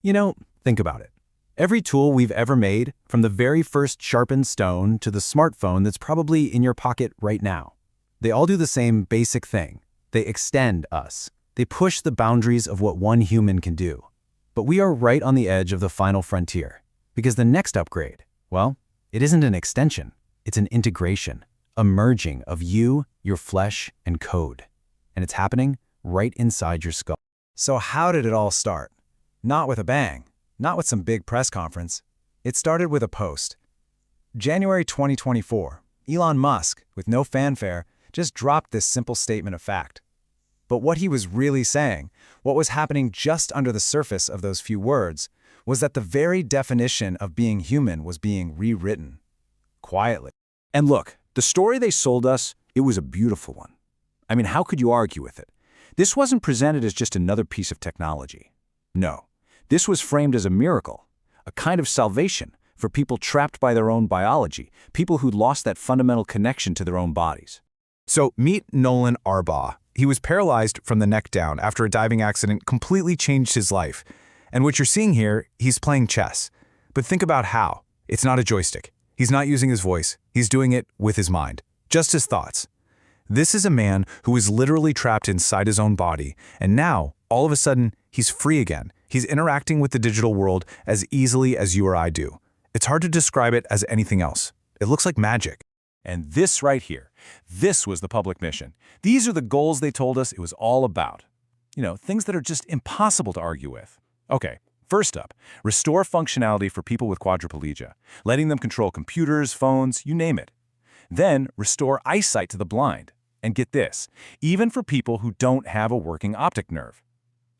Think about it. Every tool we've ever made, from the very first sharpened stone to the smartphone that's probably in your pocket right now, they all do the same basic thing. They extend us. They push the boundaries of what one human can do. But we are right on the edge of the final frontier, because the next upgrade, well, it isn't an extension. It's an integration, a merging of you, your flesh, and code. And it's happening right inside your skull. So how did it all start? Not with a bang, not with some big press conference. It started with a post. January 2024, Elon Musk, with no fanfare, just dropped this simple statement of fact. But what he was really saying, what was happening just under the surface of those few words, was that the very definition of being human was being rewritten. Quietly. And look, the story they sold us, it was a beautiful one. I mean, how could you argue with it? This wasn't presented as just another piece of technology. No, this was framed as a miracle, a kind of salvation for people trapped by their own biology, people who'd lost that fundamental connection to their own bodies. So meet Nolan Arbaugh. He was paralyzed from the neck down after a diving accident completely changed his life. And what you're seeing here, he's playing chess. But think about how. It's not a joystick. He's not using his voice. He's doing it with his mind, just his thoughts. This is a man who was literally trapped inside his own body, and now, all of a sudden, he's free again. He's interacting with the digital world as easily as you or I do. It's hard to describe it as anything else. It looks like magic. And this right here, this was the public mission. These are the goals they told us it was all about. Things that are just impossible to argue with. Okay, first up, restore functionality for people with quadriplegia, letting them control computers, phones, you name it. Then, restore eyesight to the blind. And get this, even for people who don't have a working optic nerve.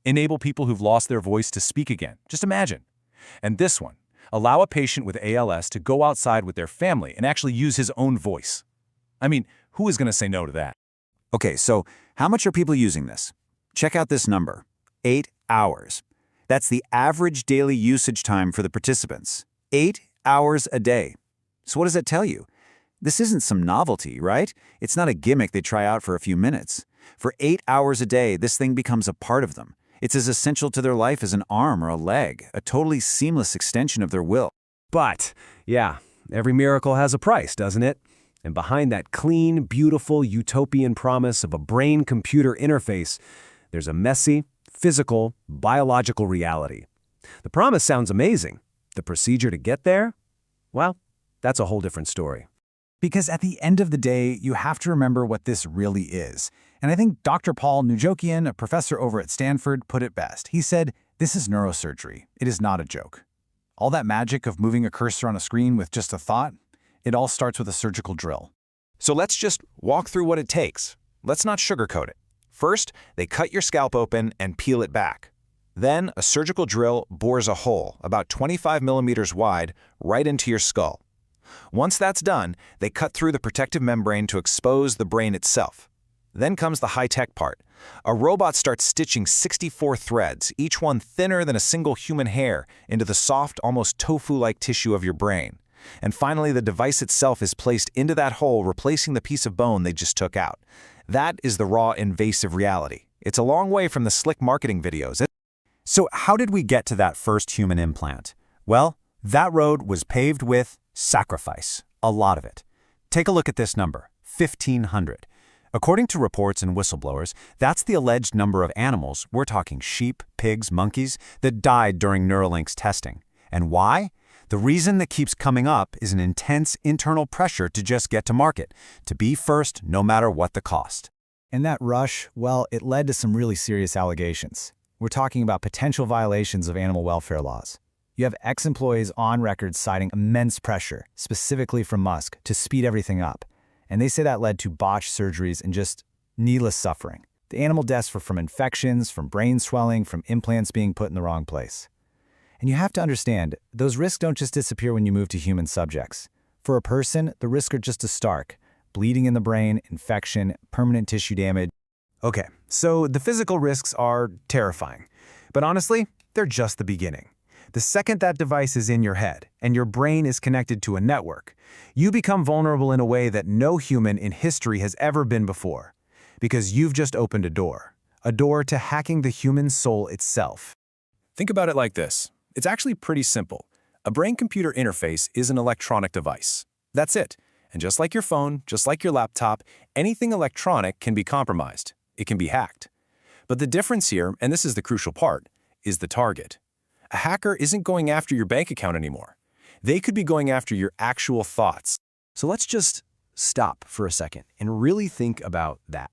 Enable people who've lost their voice to speak again. Just imagine. And this one, allow a patient with ALS to go outside with their family and actually use his own voice. I mean, who is going to say no to that? Okay, so how much are people using this? Check out this number, 8 hours. That's the average daily usage time for the participants. 8 hours a day. So what does that tell you? This isn't some novelty, right? It's not a gimmick they try out for a few minutes. For 8 hours a day, this thing becomes a part of them. It's as essential to their life as an arm or a leg, a totally seamless extension of their will. But, yeah, every miracle has a price, doesn't it? And behind that clean, beautiful, utopian promise of a brain-computer interface, there's a messy, physical, biological reality. The promise sounds amazing. The procedure to get there? Well, that's a whole different story. Because at the end of the day, you have to remember what this really is. And I think Dr. Paul Nujokian, a professor over at Stanford, put it best. He said, "This is neurosurgery. It is not a joke." All that magic of moving a cursor on a screen with just a thought, it all starts with a surgical drill. So let's just walk through what it takes. Let's not sugarcoat it. First, they cut your scalp open and peel it back. Then, a surgical drill bores a hole, about 25 millimeters wide, right into your skull. Once that's done, they cut through the protective membrane to expose the brain itself. Then comes the high-tech part. A robot starts stitching 64 threads, each one thinner than a single human hair, into the soft, almost tofu-like tissue of your brain. And finally, the device itself is placed into that hole, replacing the piece of bone they just took out. That is the raw, invasive reality. It's a long way from the slick marketing videos. So how did we get to that first human implant? Well, that road was paved with sacrifice, a lot of it. Take a look at this number, 1,500. According to reports and whistleblowers, that's the alleged number of animals, we're talking sheep, pigs, monkeys, that died during Neuralink's testing. And why? The reason that keeps coming up is an intense internal pressure to just get to market, to be first no matter what the cost. And that rush, well, it led to some really serious allegations. We're talking about potential violations of animal welfare laws. You have ex-employees on record citing immense pressure, specifically from Musk, to speed everything up. And they say that led to botched surgeries and just needless suffering. The animal deaths were from infections, from brain swelling, from implants being put in the wrong place. And you have to understand, those risks don't just disappear when you move to human subjects. For a person, the risks are just as stark. Bleeding in the brain, infection, permanent tissue damage. Okay, so the physical risks are terrifying. But honestly, they're just the beginning. The second that device is in your head and your brain is connected to a network, you become vulnerable in a way that no human in history has ever been before. Because you've just opened a door to hacking the human soul itself. Think about it like this. It's actually pretty simple. A brain-computer interface is an electronic device. That's it. And just like your phone, just like your laptop, anything electronic can be compromised. It can be hacked. But the difference here, and this is the crucial part, is the target. A hacker isn't going after your bank account anymore. They could be going after your actual thoughts. So let's just stop for a second and really think about that.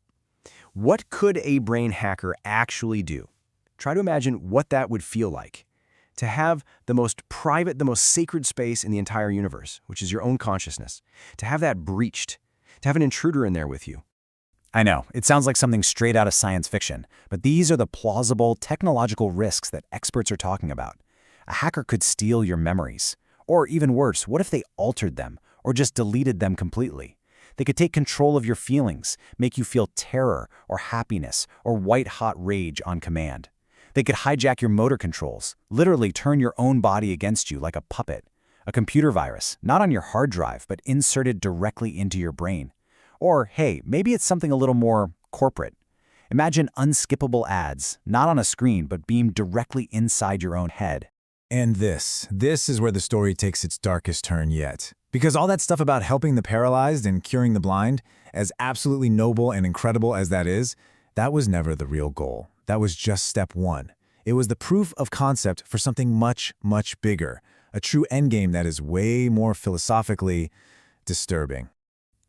What could a brain hacker actually do? Try to imagine what that would feel like. To have the most private, the most sacred space in the entire universe, which is your own consciousness, to have that breached, to have an intruder in there with you. I know, it sounds like something straight out of science fiction, but these are the plausible technological risks that experts are talking about. A hacker could steal your memories. Or even worse, what if they altered them or just deleted them completely? They could take control of your feelings, make you feel terror or happiness or white-hot rage on command. They could hijack your motor controls, literally turn your own body against you like a puppet. A computer virus, not on your hard drive, but inserted directly into your brain. Or, hey, maybe it's something a little more corporate. Imagine unskippable ads, not on a screen, but beamed directly inside your own head. And this is where the story takes its darkest turn yet. Because all that stuff about helping the paralyzed and curing the blind, as absolutely noble and incredible as that is, that was never the real goal. That was just step one. It was the proof of concept for something much, much bigger. A true endgame that is way more philosophically disturbing.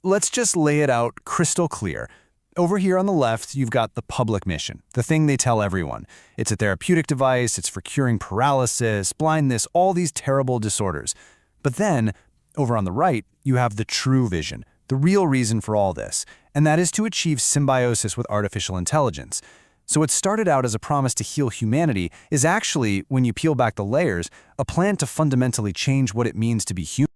Let's just lay it out crystal clear. Over here on the left, you've got the public mission, the thing they tell everyone. It's a therapeutic device, it's for curing paralysis, blindness, all these terrible disorders. But then, over on the right, you have the true vision, the real reason for all this, and that is to achieve symbiosis with artificial intelligence. So what started out as a promise to heal humanity is actually, when you peel back the layers, a plan to fundamentally change what it means to be human.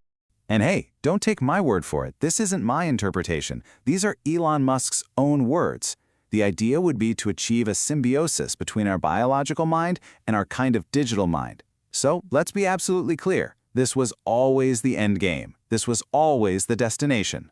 And hey, don't take my word for it. This isn't my interpretation. These are Elon Musk's own words. The idea would be to achieve a symbiosis between our biological mind and our kind of digital mind. So let's be absolutely clear. This was always the end game. This was always the destination.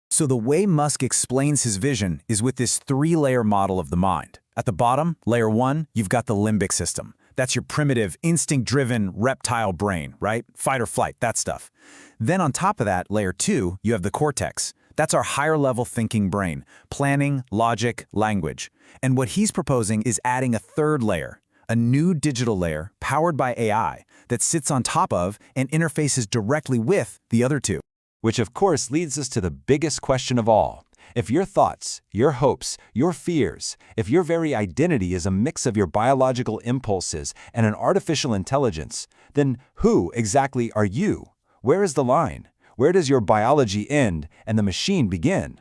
So the way Musk explains his vision is with this three-layer model of the mind. At the bottom, layer one, you've got the limbic system. That's your primitive, instinct-driven reptile brain, right? Fight or flight, that stuff. Then on top of that, layer two, you have the cortex. That's our higher-level thinking brain, planning, logic, language. And what he's proposing is adding a third layer, a new digital layer powered by AI that sits on top of and interfaces directly with the other two. Which of course leads us to the biggest question of all. If your thoughts, your hopes, your fears, if your very identity is a mix of your biological impulses and an artificial intelligence, then who exactly are you? Where is the line? Where does your biology end and the machine begin?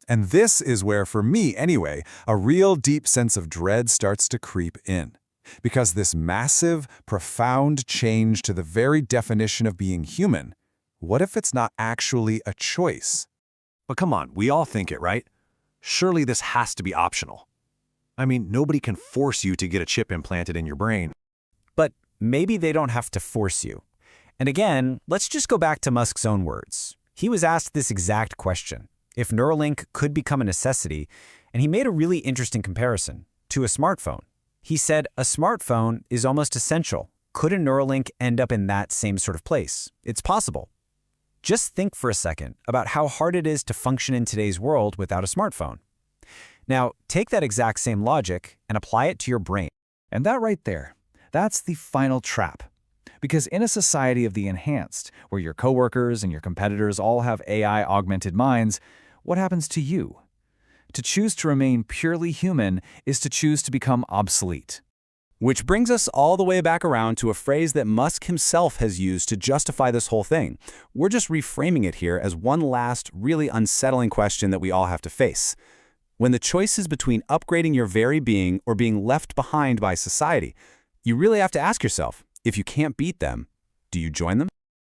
And this is where, for me anyway, a real deep sense of dread starts to creep in. Because this massive, profound change to the very definition of being human, what if it's not actually a choice? But come on, we all think it, right? Surely this has to be optional. I mean, nobody can force you to get a chip implanted in your brain. But maybe they don't have to force you. And again, let's just go back to Musk's own words. He was asked this exact question, if Neuralink could become a necessity, and he made a really interesting comparison to a smartphone. He said a smartphone is almost essential. Could a Neuralink end up in that same sort of place? It's possible. Just think for a second about how hard it is to function in today's world without a smartphone. Now, take that exact same logic and apply it to your brain. And that right there, that's the final trap. Because in a society of the enhanced, where your coworkers and your competitors all have AI-augmented minds, what happens to you? To choose to remain purely human is to choose to become obsolete. Which brings us all the way back around to a phrase that Musk himself has used to justify this whole thing. We're just reframing it here as one last, really unsettling question that we all have to face. When the choice is between upgrading your very being or being left behind by society, you really have to ask yourself, if you can't beat them, do you join them?